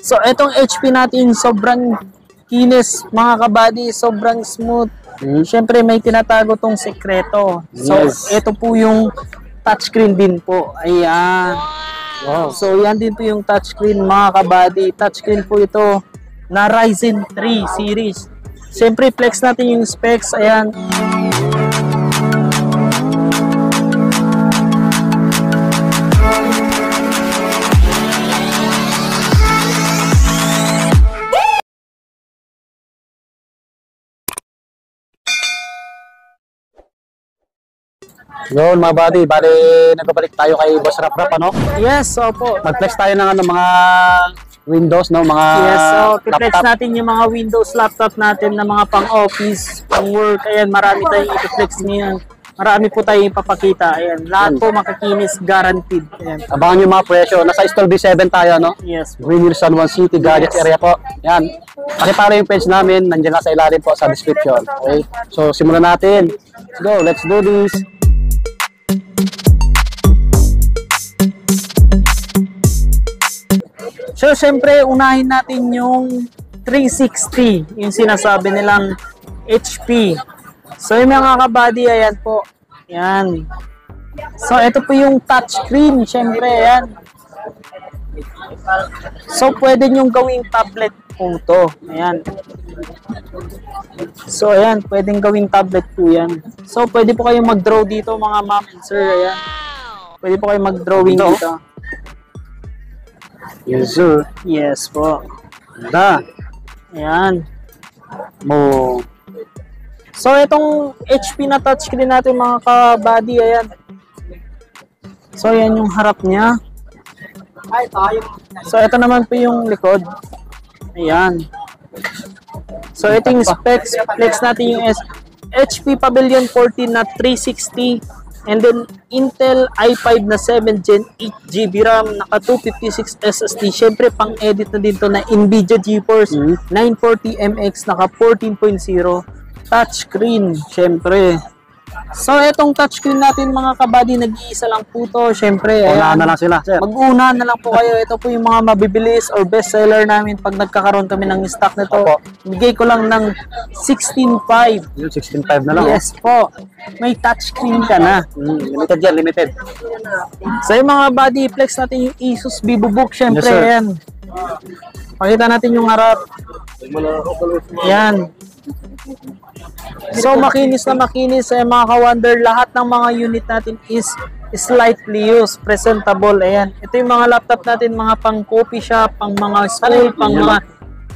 So, itong HP natin, sobrang kinis, mga kabady, sobrang smooth. Siyempre, may tinatago tong sekreto. So, ito po yung touchscreen din po. Ayan. Wow. So, yan din po yung touchscreen, mga kabady. Touchscreen po ito na Ryzen 3 series. Siyempre, flex natin yung specs. Ayan. Yun mga buddy, bali nagbabalik tayo kay Boss Rap, ano? Yes, opo. Mag-flex tayo ng ano, mga Windows, no? Mga yes, so i-flex natin yung mga Windows laptop natin na mga pang-office, pang-work. Ayan, marami tayong i-flex ngayon. Marami po tayong ipapakita. Ayan, lahat po makakinis, guaranteed. Ayan. Abangan yung mga presyo. Nasa Store B7 tayo, no? Yes. Greenhill, San Juan City, Gadgets area po. Ayan. Pakipala yung page namin. Nandiyan na sa ilalim po sa description. Okay? So, simulan natin. Let's go. Let's do this. So, syempre, unahin natin yung 360, yung sinasabi nilang HP. So, yung mga kabady, ayan po. Ayan. So, ito po yung touchscreen, syempre, ayan. So, pwede nyong gawing tablet po ito. Ayan. So, ayan, pwedeng gawing tablet po yan. So, pwede po kayong mag-draw dito, mga ma'am and sir, ayan. Pwede po kayong mag-drawing dito. Yes, sir. Yes po. Ganda. Ayan. Mo. So, itong HP na touchscreen natin, mga kabady, ayan. So, ayan yung harap niya. So, ito naman po yung likod. Ayan. So, ito yung specs. Flex natin yung HP Pavilion 14 na 360. And then, Intel i5 na 7 Gen 8GB RAM, naka 256 SSD. Siyempre, pang-edit na din to na NVIDIA GeForce 940MX, naka 14.0 touchscreen. Siyempre. So, itong touchscreen natin, mga kabady, nag-iisa lang po to. Siyempre, unahan na lang sila, sir. Mag-unahan na lang po kayo. Ito po yung mga mabibilis or bestseller namin pag nagkakaroon kami ng stock nito. Bigay ko lang ng 16.5. Yung 16.5 na lang. Yes po. May touchscreen ka na. Limited yan, limited. So, yung mga body flex natin yung Asus VivoBook. Siyempre, yes, yan. Pakita natin yung harap. Yan. So, makinis na makinis. Mga ka-wonder, lahat ng mga unit natin is slightly used, presentable. Ayan. Ito yung mga laptop natin, mga pang coffee shop, pang mga school, pang mga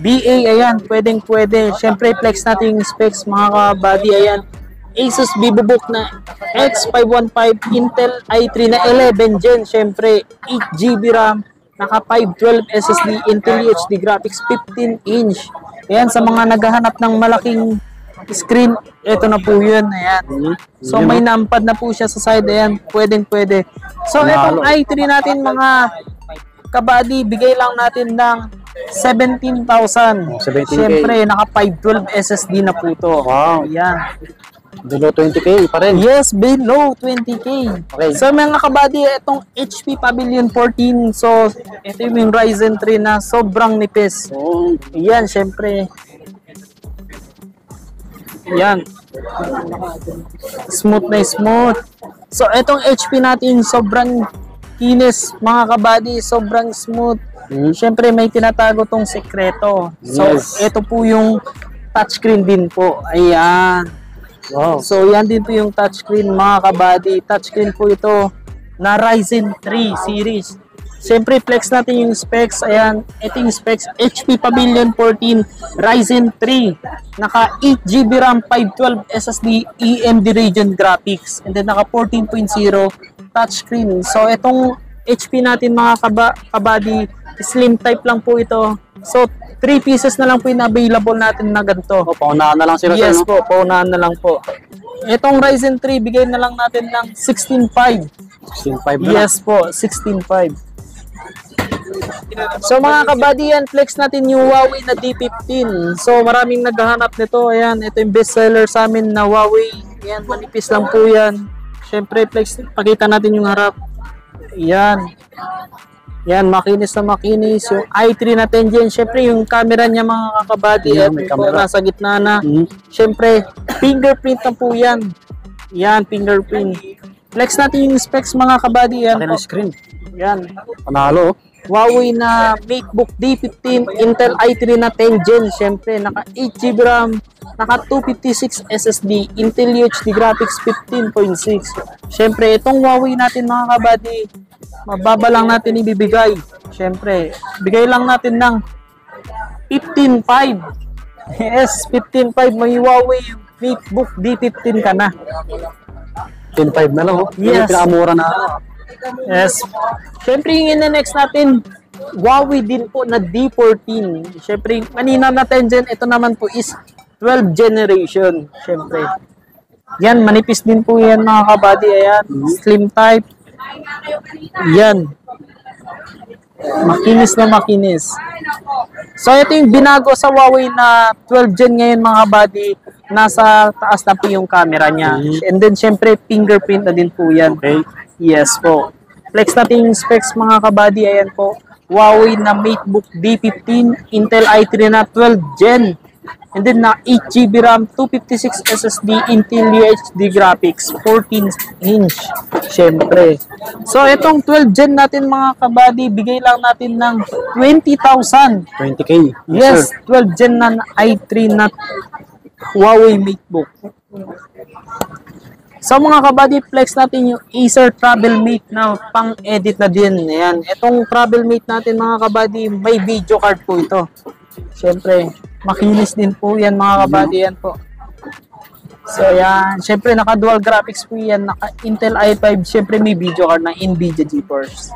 BA. Ayan, pwedeng pwede. Siyempre, flex natin yung specs, mga ka-body. Ayan. Asus VivoBook na X515 Intel i3 na 11 Gen. Siyempre, 8GB RAM, naka 512 SSD, Intel HD graphics, 15-inch. Ayan, sa mga naghahanap ng malaking screen, ito na po yun. Ayan. So, may numpad na po siya sa side. Ayan, pwedeng pwede. So, itong i3 natin, mga kabady, bigay lang natin ng 17,000. Siyempre, naka 512 SSD na po to. Wow. Ayan. Below 20K pa rin. Yes, below 20K. Okay. So, mga kabady, itong HP Pavilion 14. So, ito yung Ryzen 3 na sobrang nipis. Ayan, syempre. Ayan. Smooth na smooth. So, itong HP natin, sobrang kinis, mga kabady, sobrang smooth. Syempre, may tinatago tong sekreto. So, ito po yung touchscreen din po. Ayan. Wow. So, yan din po yung touchscreen, mga kabady. Touchscreen po ito na Ryzen 3 series. Siyempre, flex natin yung specs. Ayan, ito yung specs. HP Pavilion 14 Ryzen 3. Naka 8GB RAM, 512 SSD, AMD Radeon graphics. And then, naka 14.0 touchscreen. So, itong HP natin, mga kabady, slim type lang po ito. So, 3 pieces na lang po yung available natin na ganito. Paunahan na lang sila. Yes po, paunahan na lang po. Itong Ryzen 3, bigay na lang natin ng 16.5. 16.5 na lang. Yes po, 16.5. So, mga kabady, yan, flex natin yung Huawei na D15. So, maraming naghahanap nito. Ayan, ito yung bestseller sa amin na Huawei. Ayan, manipis lang po yan. Siyempre, flex, pakita natin yung harap. Ayan. Yan, makinis na makinis. Yung i3 na 10 Gen, syempre yung camera niya mga kakabady, Yeah, at may po, camera. nasa gitna na. Mhm. Syempre, fingerprint na po yan. Yan, fingerprint. Flex natin yung specs mga kabady. Yan Laki po. ng screen. Yan. Panalo. Huawei na MateBook D15 Intel i3 na 10 Gen. Syempre, naka 8GB RAM, naka 256 SSD, Intel UHD graphics 15.6. Syempre, itong Huawei natin mga kabady, mababa lang natin ibibigay. Syempre, bigay lang natin ng 15.5. Yes, 15.5. May Huawei MateBook D15 ka na. 10.5 na lang. Yes. Yung pinakamura na. Yes. Siyempre, yung ina-next natin, Huawei din po na D14. Siyempre, kanina na 10 Gen, ito naman po is 12 generation. Siyempre. Yan, manipis din po yan mga kabady. Ayan, slim type. Yan. Makinis na makinis. So, ito yung binago sa Huawei na 12 Gen ngayon mga kabady. Nasa taas na po yung camera niya. And then, syempre, fingerprint na din po yan. Okay. Yes po. Flex natin yung specs mga kabady. Ayan po. Huawei na MateBook D15, Intel i3 na 12 Gen. And then na 8GB RAM, 256 SSD, Intel UHD graphics, 14-inch. Syempre. So, itong 12 Gen natin mga kabady, bigay lang natin ng 20,000. 20K. Yes, sir. 12 Gen na i3 na Huawei MateBook. So mga kabady, flex natin yung Acer Travel Mate na pang-edit na din. Ayan. Itong Travel Mate natin mga kabady, may video card po ito. Siyempre, makinis din po yan mga kabady. Yan po. So yan. Siyempre, naka-dual graphics po yan. Naka-Intel i5. Siyempre, may video card na NVIDIA GeForce.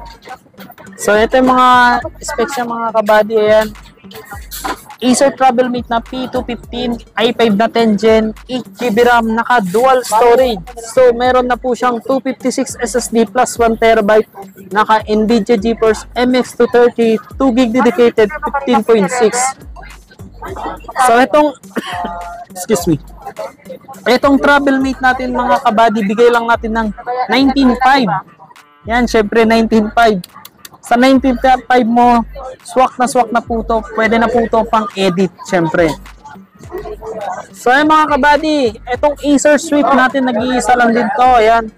So ito yung mga specs niya mga kabady. Ayan. Acer Travel Mate na P215, i5 na 10 Gen, 8GB RAM, naka-dual storage. So, meron na po siyang 256 SSD plus 1TB, naka-NVIDIA GeForce MX 230, 2GB dedicated, 15.6. So, itong, excuse me, itong Travel Mate natin mga kabady, bigay lang natin ng 19.5. Yan, syempre 19.5. Sa 19.5 mo, swak na po to. Pwede na po to pang edit, syempre. So, ayan mga kabady, itong Acer Swift natin, nag-iisa lang din to. Ayan.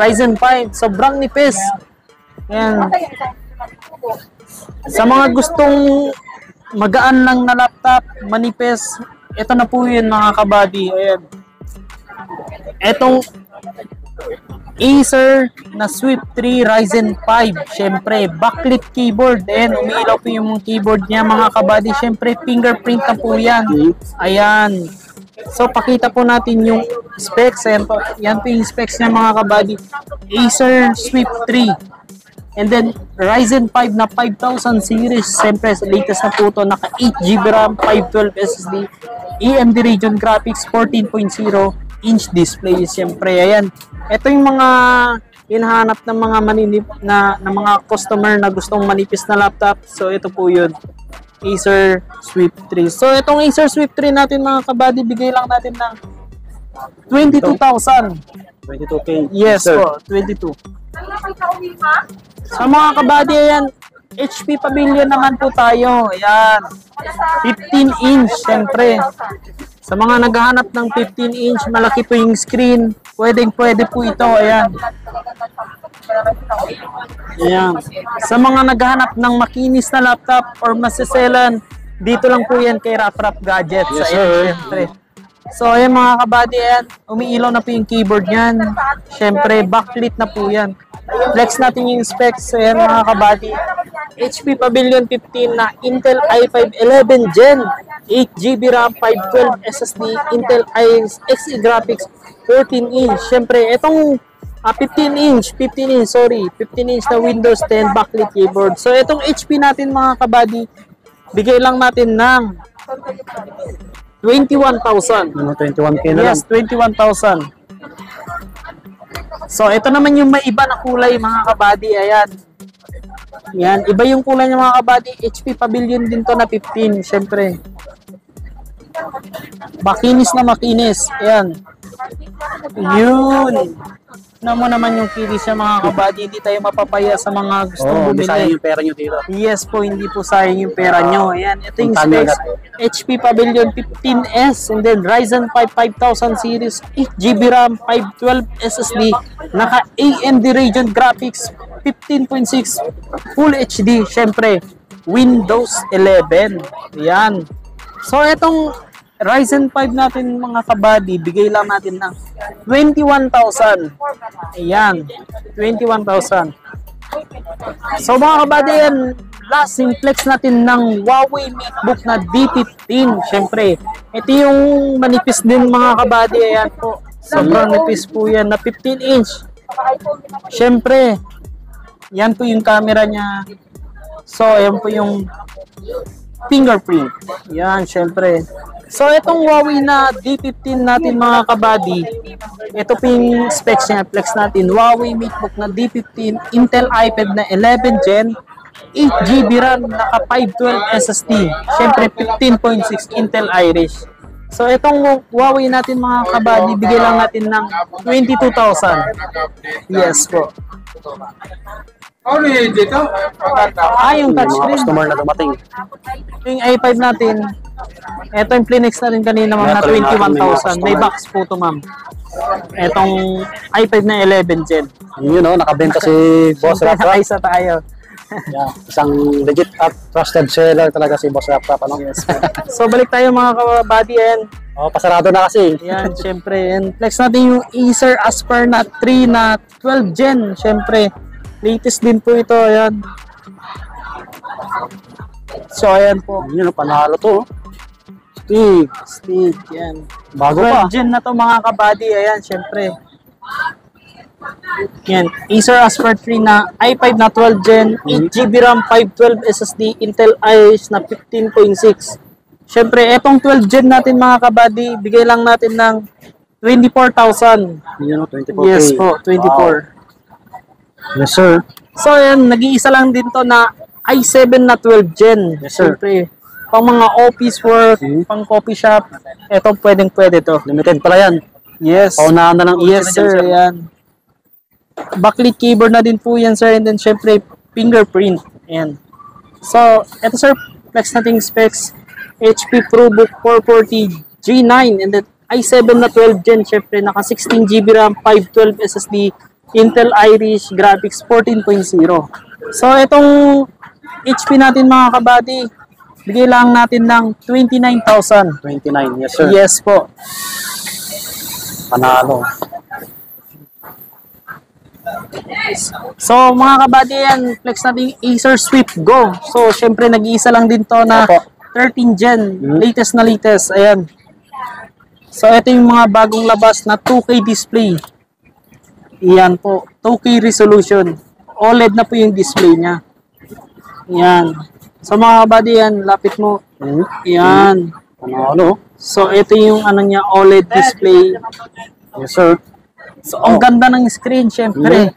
Ryzen 5. Sobrang nipis. Ayan. Sa mga gustong magaan lang na laptop, manipis, ito na po yun mga kabady. Ayan. Itong Acer na Swift 3 Ryzen 5. Syempre, backlit keyboard. Ayan, umiilaw po yung keyboard niya mga kabady. Syempre, fingerprint na po yan. Ayan. So, pakita po natin yung specs. Ayan po, yan po yung specs niya mga kabady. Acer Swift 3. And then, Ryzen 5 na 5000 series. Syempre, latest na po ito. Naka 8GB RAM, 512 SSD. AMD Radeon Graphics 14.0-inch display. Syempre, ayan. Ito yung mga hinahanap ng mga mga customer na gustong manipis na laptop. So, ito po yun. Acer Swift 3. So, itong Acer Swift 3 natin mga kabady, bigay lang natin ng 22,000. 22K. Yes sir. po, 22. Sa mga kabady, ayan, HP Pavilion naman po tayo. Ayan. 15-inch, syempre. Sa mga naghahanap ng 15-inch, malaki po yung screen. Pwede po ito. Ayan. Ayan. Sa mga naghahanap ng makinis na laptop or masiselan, dito lang po yan kay Rap Gadgets. Yes, Ayan, sir. syempre. So, ayan mga kabady, ayan. Umiilaw na po yung keyboard niyan. Syempre, backlit na po yan. Flex natin yung specs. Ayan mga kabady. HP Pavilion 15 na Intel i5 11 Gen, 8GB RAM, 512 SSD, Intel Xe graphics, 14-inch. Syempre, itong 15-inch na Windows 10 backlit keyboard. So, itong HP natin mga kabady, bigay lang natin ng 21,000. 21K na lang. Yes, 21,000. So, ito naman yung may iba na kulay mga kabady. Ayan. Yan, iba yung kulay ng mga kabady. HP Pavilion din to na 15, syempre. Makinis na makinis. Ayan. Yun. Tignan mo naman yung kilis niya mga kabady. Hindi tayo mapapaya sa mga gustong Hindi sayang bumili. yung pera nyo dito. Yes po, hindi po sayang yung pera nyo. Ayan, ito yung Puntahan nyo specs. HP Pavilion 15S and then Ryzen 5 5000 series, 8GB RAM, 512 SSD, naka AMD Radeon Graphics 15.6 Full HD, syempre Windows 11. Ayan. So itong Ryzen 5 natin mga kabady, bigay lang natin ng 21,000. Ayan, 21,000. So mga kabady, yan, last yung flex natin ng Huawei MateBook na D15. Siyempre, ito yung manipis din mga kabady. Ayan po, sobrang nipis po yan na 15 inch. Siyempre, yan po yung camera niya. So, ayan po yung fingerprint. Yan, syempre. So, itong Huawei na D15 natin mga kabady, ito po yung specs niya, flex natin. Huawei MateBook na D15, Intel i5 na 11 Gen, 8GB RAM, naka 512 SSD. Syempre, 15.6 Intel Iris. So, itong Huawei natin mga kabady, bigay lang natin ng 22,000. Yes po. Yung Yung mga touchscreen. customer na dumating. Yung i5 natin, ito yung Plinix natin kanina ma'am na 21,000. May box po to ma'am. Itong i5 na 11 Gen. Yun o, nakabenta si Boss Rap. Isa tayo. Yeah, isang legit at trusted seller talaga si Boss Rap. Ano? So balik tayo mga kabady. Ayan, Oh, pasarado na kasi. yan syempre. And flex natin yung Acer Aspire na 3 na 12 Gen. Syempre, latest din po ito. Ayan. So ayan po. Yun o, panalo to. Stick. Yan. Bago 12 pa. Gen na to mga kabady. Ayan, syempre. Yan. Acer Aspire 3 na i5 na 12 Gen, 8GB RAM, 512 SSD, Intel Iris na 15.6. Syempre, etong 12 Gen natin mga kabady, bigay lang natin ng 24,000. Yun o, 24K. Yes po, 24. Wow. Yes, sir. So, yan, nag-iisa lang din to na i7 na 12 Gen. Yes, sir. Syempre, pang mga office work, pang coffee shop, eto pwedeng-pwede to. Limited pala yan. Yes. Paunahan na lang. Yes, sir. Yan. Backlit keyboard na din po yan, sir. And then, syempre, fingerprint. Ayan. So, eto, sir, flex nating specs. HP ProBook 440 G9. And then, i7 na 12 Gen. Syempre, naka 16GB RAM, 512 SSD, Intel Iris Graphics 14.0. So, itong HP natin, mga kabady, bigay lang natin ng 29,000. 29, yes, sir. Yes po. Panalo. So mga kabady yan, flex natin yung Acer Swift Go. So syempre nag-iisa lang din to na Opo. 13 Gen, latest na latest. Ayan. So ito yung mga bagong labas na 2K display. Yan po, 2K resolution. OLED na po yung display niya. Yan. So mga kabady yan, lapit mo. Yan. Panalo. So ito yung ano niya, OLED display. Yes, sir. So ang ganda ng screen syempre.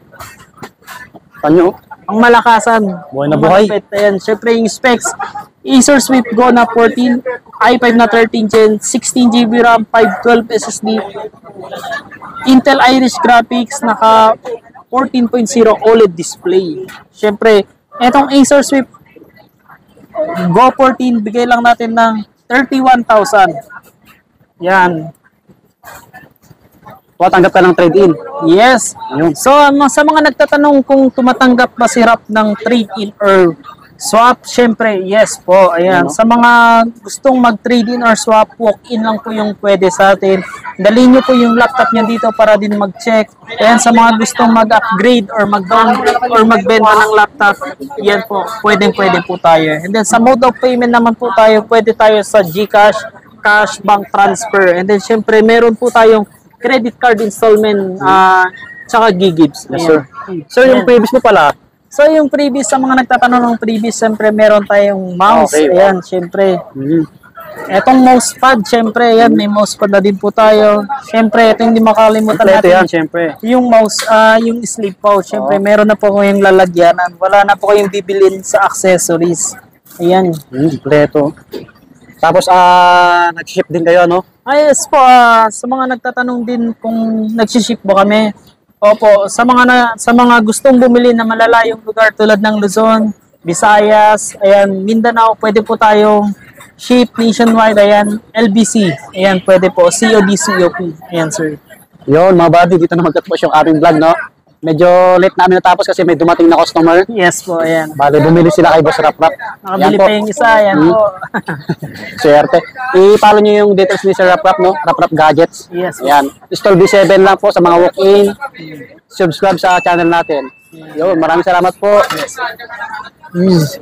Panyo. Ang malakasan. Buhay na Ang buhay. malapit. Ayan, syempre yung specs. Acer Swift Go na 14, i5 na 13 Gen, 16GB RAM, 512 SSD, Intel Iris Graphics, naka 14.0 OLED display. Syempre, etong Acer Swift Go 14, bigay lang natin ng 31,000. Yan. Tanggap ka ng trade-in. Yes. Ayun. So, sa mga nagtatanong kung tumatanggap ba si Rap ng trade-in or swap, syempre, yes po. Ayan. Ano? Sa mga gustong mag-trade-in or swap, walk-in lang po yung pwede sa atin. Dali nyo po yung laptop nyo dito para din mag-check. Ayan, sa mga gustong mag-upgrade or mag-down or magbenta ng laptop, yan po, pwedeng-pwede po tayo. And then, sa mode of payment naman po tayo, pwede tayo sa GCash, cash, bank transfer. And then, syempre, meron po tayong credit card installment, tsaka Gigibs. Yes, sir. Sir, yung Ayan. previous mo pala, So, yung previous, sa mga nagtatanong ng previous, siyempre, meron tayong mouse. Okay, Ayan, siyempre. Etong mousepad, siyempre, ayan, may mousepad na din po tayo. Siyempre, ito hindi makalimutan kompleto natin. yan, syempre. Yung mouse, yung sleeve pouch, siyempre, meron na po kayong lalagyanan. Wala na po kayong bibilin sa accessories. Ayan. Kompleto. Tapos, nag-ship din kayo, no? Yes po, sa mga nagtatanong din kung nag-ship ba kami. Opo, sa mga gustong bumili na malalayong lugar tulad ng Luzon, Visayas, ayan, Mindanao, pwede po tayong ship nationwide, ayan, LBC, ayan, pwede po, COD, COP, ayan, sir. Yun, mga buddy, dito na magtatapos yung aming vlog, no? Medyo late namin natapos kasi may dumating na customer. Yes po, ayan. Bale, bumili sila kay Boss Rap Rap. Nakabili pa yung isa, ayan po. Swerte. I-follow nyo yung details ni Sir Rap Rap, no? Rap Rap Gadgets. Yes. Ayan. Install B7 lang po sa mga walk-in. Subscribe sa channel natin. Yun, maraming salamat po. Yes.